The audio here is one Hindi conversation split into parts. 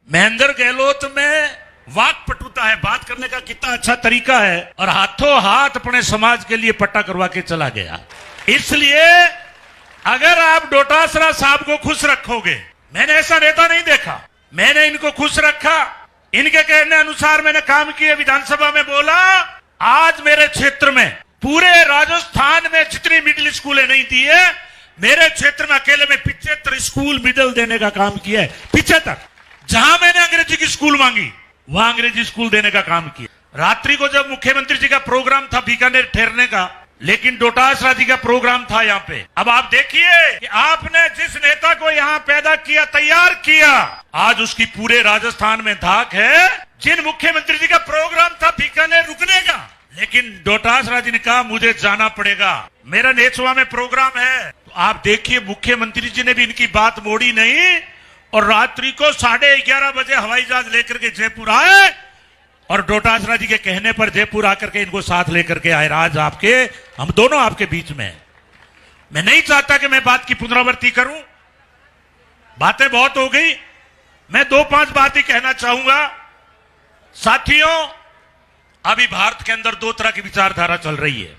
महेंद्र गहलोत में वाक्पटुता है, बात करने का कितना अच्छा तरीका है, और हाथों हाथ अपने समाज के लिए पट्टा करवा के चला गया। इसलिए अगर आप डोटासरा साहब को खुश रखोगे, मैंने ऐसा नेता नहीं देखा, मैंने इनको खुश रखा, इनके कहने अनुसार मैंने काम किए, विधानसभा में बोला आज मेरे क्षेत्र में पूरे राजस्थान में जितनी मिडिल स्कूलें नहीं दी है, मेरे क्षेत्र में अकेले में 75 स्कूल मिडिल देने का काम किया है। 75 जहां मैंने अंग्रेजी की स्कूल मांगी वहां अंग्रेजी स्कूल देने का काम किया। रात्रि को जब मुख्यमंत्री जी का प्रोग्राम था बीकानेर ठहरने का, लेकिन डोटासरा जी का प्रोग्राम था यहाँ पे। अब आप देखिए कि आपने जिस नेता को यहाँ पैदा किया, तैयार किया, आज उसकी पूरे राजस्थान में धाक है। जिन मुख्यमंत्री जी का प्रोग्राम था बीकानेर रुकने का, लेकिन डोटासरा जी ने कहा मुझे जाना पड़ेगा, मेरा नेचवा में प्रोग्राम है। तो आप देखिए मुख्यमंत्री जी ने भी इनकी बात मोड़ी नहीं, और रात्रि को 11:30 बजे हवाई जहाज लेकर के जयपुर आए, और डोटासरा जी के कहने पर जयपुर आकर के इनको साथ लेकर के आए। आज आपके हम दोनों आपके बीच में। मैं नहीं चाहता कि मैं बात की पुनरावृत्ति करूं, बातें बहुत हो गई। मैं 2-5 बात ही कहना चाहूंगा। साथियों, अभी भारत के अंदर 2 तरह की विचारधारा चल रही है।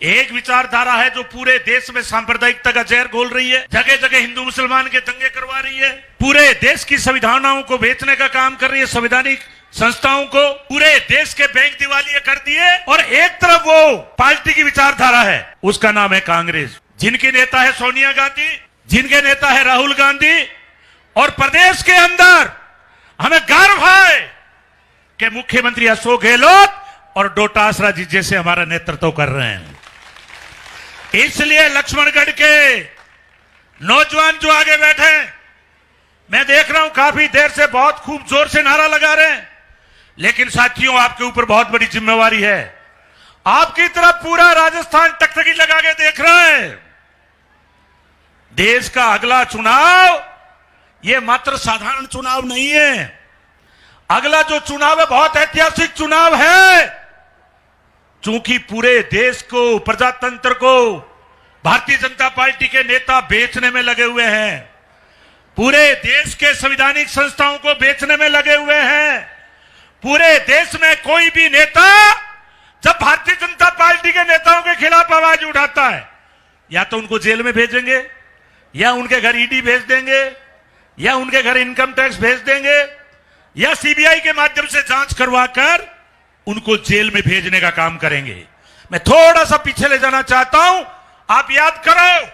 एक विचारधारा है जो पूरे देश में सांप्रदायिकता का जहर घोल रही है, जगह जगह हिंदू मुसलमान के दंगे करवा रही है, पूरे देश की संविधानों को बेचने का काम कर रही है, संवैधानिक संस्थाओं को, पूरे देश के बैंक दिवालिये कर दिए। और एक तरफ वो पार्टी की विचारधारा है, उसका नाम है कांग्रेस, जिनकी नेता है सोनिया गांधी, जिनके नेता है राहुल गांधी। और प्रदेश के अंदर हमें गर्व है कि मुख्यमंत्री अशोक गहलोत और डोटासरा जी जैसे हमारा नेतृत्व कर रहे हैं। इसलिए लक्ष्मणगढ़ के नौजवान जो आगे बैठे, मैं देख रहा हूं काफी देर से बहुत खूब जोर से नारा लगा रहे हैं, लेकिन साथियों आपके ऊपर बहुत बड़ी जिम्मेवारी है। आपकी तरफ पूरा राजस्थान टकटकी लगा के देख रहा है। देश का अगला चुनाव ये मात्र साधारण चुनाव नहीं है, अगला जो चुनाव है बहुत ऐतिहासिक चुनाव है। चूंकि पूरे देश को, प्रजातंत्र को भारतीय जनता पार्टी के नेता बेचने में लगे हुए हैं, पूरे देश के संवैधानिक संस्थाओं को बेचने में लगे हुए हैं। पूरे देश में कोई भी नेता जब भारतीय जनता पार्टी के नेताओं के खिलाफ आवाज उठाता है, या तो उनको जेल में भेजेंगे, या उनके घर ईडी भेज देंगे, या उनके घर इनकम टैक्स भेज देंगे, या सीबीआई के माध्यम से जांच करवाकर उनको जेल में भेजने का काम करेंगे। मैं थोड़ा सा पीछे ले जाना चाहता हूं। आप याद करो,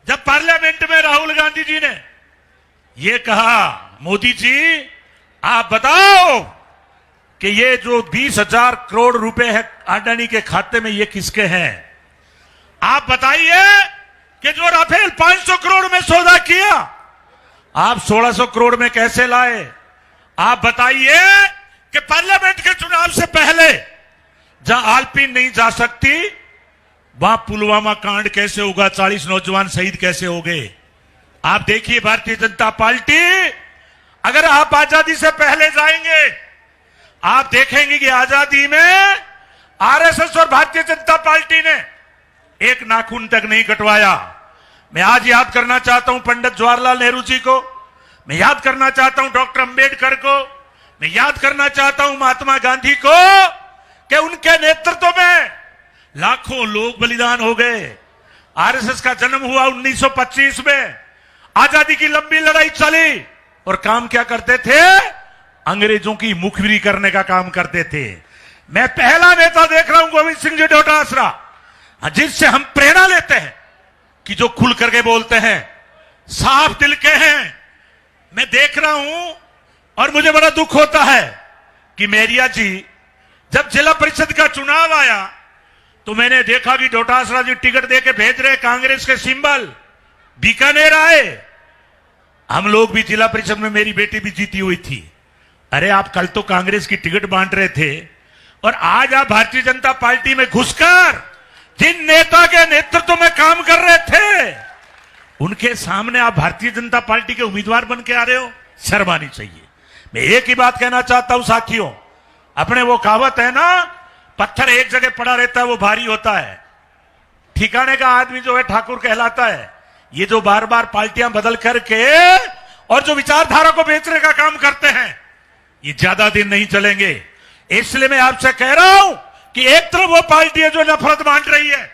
जब पार्लियामेंट में राहुल गांधी जी ने यह कहा, मोदी जी आप बताओ कि ये जो 20,000 करोड़ रुपए है अडानी के खाते में, ये किसके हैं? आप बताइए कि जो राफेल 500 करोड़ में सौदा किया, आप 1600 करोड़ में कैसे लाए? आप बताइए कि पार्लियामेंट के चुनाव से पहले जहां आलपीन नहीं जा सकती, वहां पुलवामा कांड कैसे होगा, 40 नौजवान शहीद कैसे हो गए? आप देखिए भारतीय जनता पार्टी, अगर आप आजादी से पहले जाएंगे, आप देखेंगे कि आजादी में आरएसएस और भारतीय जनता पार्टी ने एक नाखून तक नहीं कटवाया। मैं आज याद करना चाहता हूं पंडित जवाहरलाल नेहरू जी को, मैं याद करना चाहता हूं डॉक्टर अंबेडकर को, मैं याद करना चाहता हूं महात्मा गांधी को, कि उनके नेतृत्व में लाखों लोग बलिदान हो गए। आरएसएस का जन्म हुआ 1925 में, आजादी की लंबी लड़ाई चली, और काम क्या करते थे? अंग्रेजों की मुखबिरी करने का काम करते थे। मैं पहला नेता देख रहा हूं गोविंद सिंह जी डोटासरा, जिससे हम प्रेरणा लेते हैं, कि जो खुल करके बोलते हैं, साफ दिल के हैं। मैं देख रहा हूं और मुझे बड़ा दुख होता है कि मेरिया जी, जब जिला परिषद का चुनाव आया तो मैंने देखा कि डोटासरा जी टिकट देके भेज रहे कांग्रेस के सिंबल, बीकानेर आए। हम लोग भी जिला परिषद में, मेरी बेटी भी जीती हुई थी। अरे आप कल तो कांग्रेस की टिकट बांट रहे थे, और आज आप भारतीय जनता पार्टी में घुसकर जिन नेता के नेतृत्व में काम कर रहे थे, उनके सामने आप भारतीय जनता पार्टी के उम्मीदवार बन के आ रहे हो। शर्म आनी चाहिए। मैं एक ही बात कहना चाहता हूं साथियों, अपने वो कहावत है ना, पत्थर एक जगह पड़ा रहता है वो भारी होता है, ठिकाने का आदमी जो है ठाकुर कहलाता है। ये जो बार बार पार्टियां बदल करके और जो विचारधारा को बेचने का काम करते ये ज्यादा दिन नहीं चलेंगे। इसलिए मैं आपसे कह रहा हूं कि एक तरफ वो पार्टी है जो नफरत बांट रही है,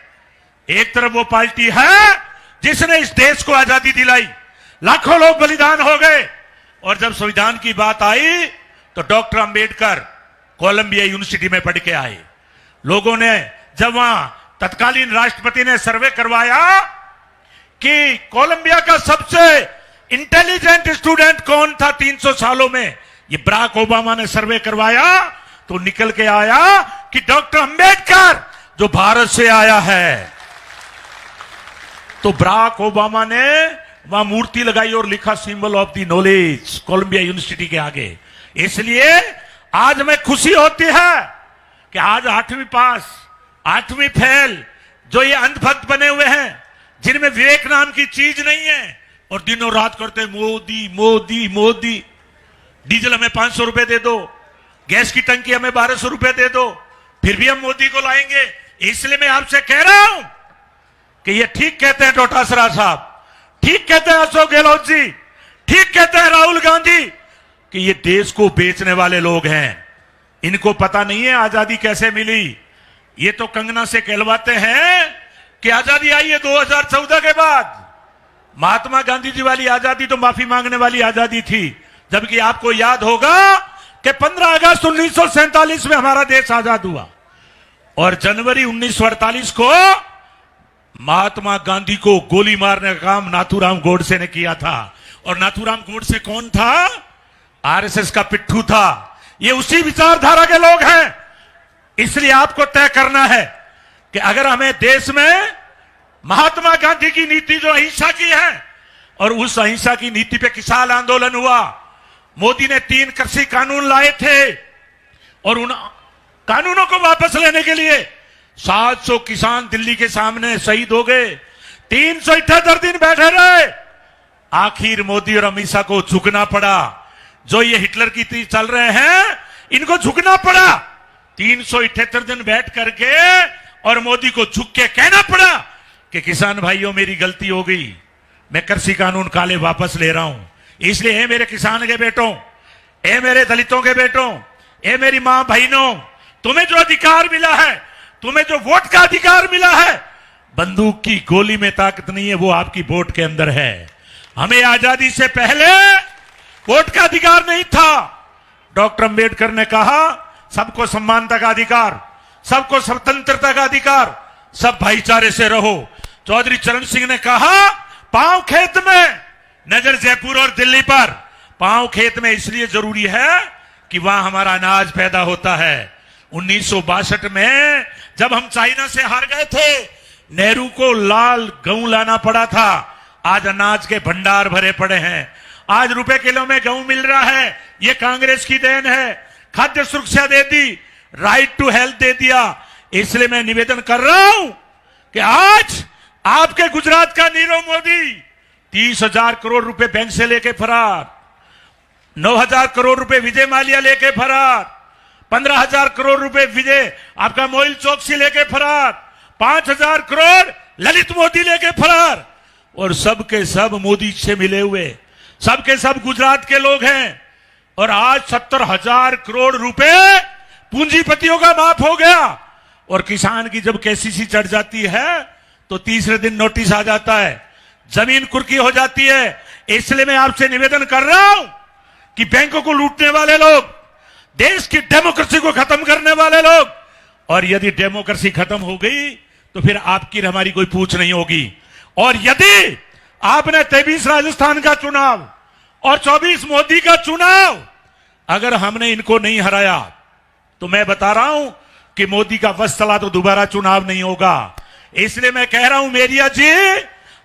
एक तरफ वो पार्टी है जिसने इस देश को आजादी दिलाई, लाखों लोग बलिदान हो गए। और जब संविधान की बात आई तो डॉक्टर अंबेडकर कोलंबिया यूनिवर्सिटी में पढ़ के आए। लोगों ने जब वहां तत्कालीन राष्ट्रपति ने सर्वे करवाया कि कोलंबिया का सबसे इंटेलिजेंट स्टूडेंट कौन था 300 सालों में, ये बराक ओबामा ने सर्वे करवाया तो निकल के आया कि डॉक्टर अंबेडकर जो भारत से आया है। तो बराक ओबामा ने वहां मूर्ति लगाई और लिखा symbol of the knowledge Columbia University के आगे। इसलिए आज हमें खुशी होती है कि आज 8वीं पास 8वीं फेल जो ये अंधभक्त बने हुए हैं, जिनमें विवेक नाम की चीज नहीं है और दिनों रात करते मोदी मोदी मोदी, डीजल हमें 500 रुपए दे दो, गैस की टंकी हमें 1200 रुपए दे दो, फिर भी हम मोदी को लाएंगे। इसलिए मैं आपसे कह रहा हूं कि ये ठीक कहते हैं डोटासरा साहब, ठीक कहते हैं अशोक गहलोत जी, ठीक कहते हैं राहुल गांधी कि ये देश को बेचने वाले लोग हैं। इनको पता नहीं है आजादी कैसे मिली। ये तो कंगना से कहलवाते हैं कि आजादी आई है 2014 के बाद। महात्मा गांधी जी वाली आजादी तो माफी मांगने वाली आजादी थी, जबकि आपको याद होगा कि 15 अगस्त 1947 में हमारा देश आजाद हुआ और जनवरी 1948 को महात्मा गांधी को गोली मारने का काम नाथूराम गोडसे ने किया था। और नाथूराम गोडसे कौन था? आरएसएस का पिट्ठू था। ये उसी विचारधारा के लोग हैं। इसलिए आपको तय करना है कि अगर हमें देश में महात्मा गांधी की नीति जो अहिंसा की है, और उस अहिंसा की नीति पे किसान आंदोलन हुआ, मोदी ने 3 कृषि कानून लाए थे और उन कानूनों को वापस लेने के लिए 700 किसान दिल्ली के सामने शहीद हो गए, 378 दिन बैठे रहे। आखिर मोदी और अमित शाह को झुकना पड़ा। जो ये हिटलर की तरह चल रहे हैं, इनको झुकना पड़ा। 378 दिन बैठ करके और मोदी को झुक के कहना पड़ा कि किसान भाइयों मेरी गलती हो गई, मैं कृषि कानून काले वापस ले रहा हूं। इसलिए हे मेरे किसान के बेटों, हे मेरे दलितों के बेटों, हे मेरी मां बहनों, तुम्हें जो अधिकार मिला है, तुम्हें जो वोट का अधिकार मिला है, बंदूक की गोली में ताकत नहीं है, वो आपकी वोट के अंदर है। हमें आजादी से पहले वोट का अधिकार नहीं था। डॉक्टर अंबेडकर ने कहा सबको समानता का अधिकार, सबको स्वतंत्रता का अधिकार, सब भाईचारे से रहो। चौधरी चरण सिंह ने कहा पांव खेत में, नजर जयपुर और दिल्ली पर। पांव खेत में इसलिए जरूरी है कि वहां हमारा अनाज पैदा होता है। 1962 में जब हम चाइना से हार गए थे, नेहरू को लाल गेहूं लाना पड़ा था। आज अनाज के भंडार भरे पड़े हैं। आज रुपए किलो में गेहूं मिल रहा है, ये कांग्रेस की देन है। खाद्य सुरक्षा दे दी, राइट टू हेल्थ दे दिया। इसलिए मैं निवेदन कर रहा हूं कि आज आपके गुजरात का नीरव मोदी 30,000 करोड़ रुपए बैंक से लेके फरार, 9,000 करोड़ रुपए विजय माल्या लेके फरार, 15,000 करोड़ रुपए विजय आपका मोइल चौकसी लेके फरार, 5,000 करोड़ ललित मोदी लेके फरार। और सब के सब मोदी से मिले हुए, सब के सब गुजरात के लोग हैं। और आज 70,000 करोड़ रुपए पूंजीपतियों का माफ हो गया। और किसान की जब केसीसी चढ़ जाती है तो तीसरे दिन नोटिस आ जाता है, जमीन कुर्की हो जाती है। इसलिए मैं आपसे निवेदन कर रहा हूं कि बैंकों को लूटने वाले लोग, देश की डेमोक्रेसी को खत्म करने वाले लोग, और यदि डेमोक्रेसी खत्म हो गई तो फिर आपकी हमारी कोई पूछ नहीं होगी। और यदि आपने 23 राजस्थान का चुनाव और 24 मोदी का चुनाव, अगर हमने इनको नहीं हराया तो मैं बता रहा हूं कि मोदी का बस चला तो दोबारा चुनाव नहीं होगा। इसलिए मैं कह रहा हूं मेरिया जी,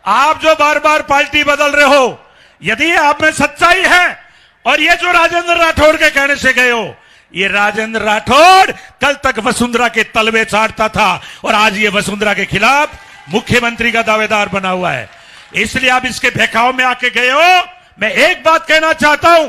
आप जो बार बार पार्टी बदल रहे हो, यदि आप में सच्चाई है, और ये जो राजेंद्र राठौड़ के कहने से गए हो, ये राजेंद्र राठौड़ कल तक वसुंधरा के तलवे चाटता था और आज ये वसुंधरा के खिलाफ मुख्यमंत्री का दावेदार बना हुआ है। इसलिए आप इसके बहकाव में आके गए हो। मैं एक बात कहना चाहता हूं,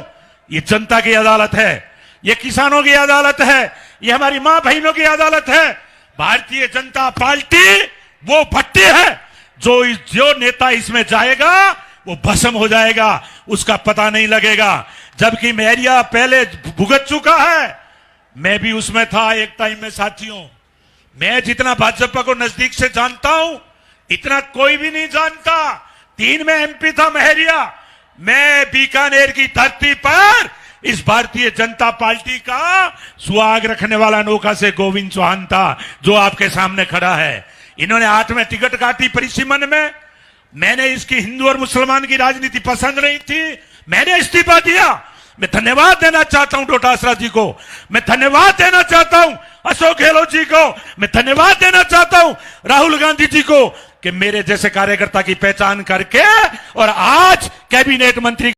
ये जनता की अदालत है, ये किसानों की अदालत है, ये हमारी मां बहनों की अदालत है। भारतीय जनता पार्टी वो भट्टी है, जो नेता इसमें जाएगा वो भस्म हो जाएगा, उसका पता नहीं लगेगा। जबकि महरिया पहले भुगत चुका है। मैं भी उसमें था एक टाइम में साथियों। मैं जितना भाजपा को नजदीक से जानता हूं इतना कोई भी नहीं जानता। 3 में एमपी था महरिया। मैं बीकानेर की धरती पर इस भारतीय जनता पार्टी का सुहाग रखने वाला नौका से गोविंद चौहान था, जो आपके सामने खड़ा है। इन्होंने 8 में टिकट काटी परिसीमन में। मैंने इसकी हिंदू और मुसलमान की राजनीति पसंद नहीं थी, मैंने इस्तीफा दिया। मैं धन्यवाद देना चाहता हूं डोटासरा जी को, मैं धन्यवाद देना चाहता हूं अशोक गहलोत जी को, मैं धन्यवाद देना चाहता हूं राहुल गांधी जी को कि मेरे जैसे कार्यकर्ता की पहचान करके और आज कैबिनेट मंत्री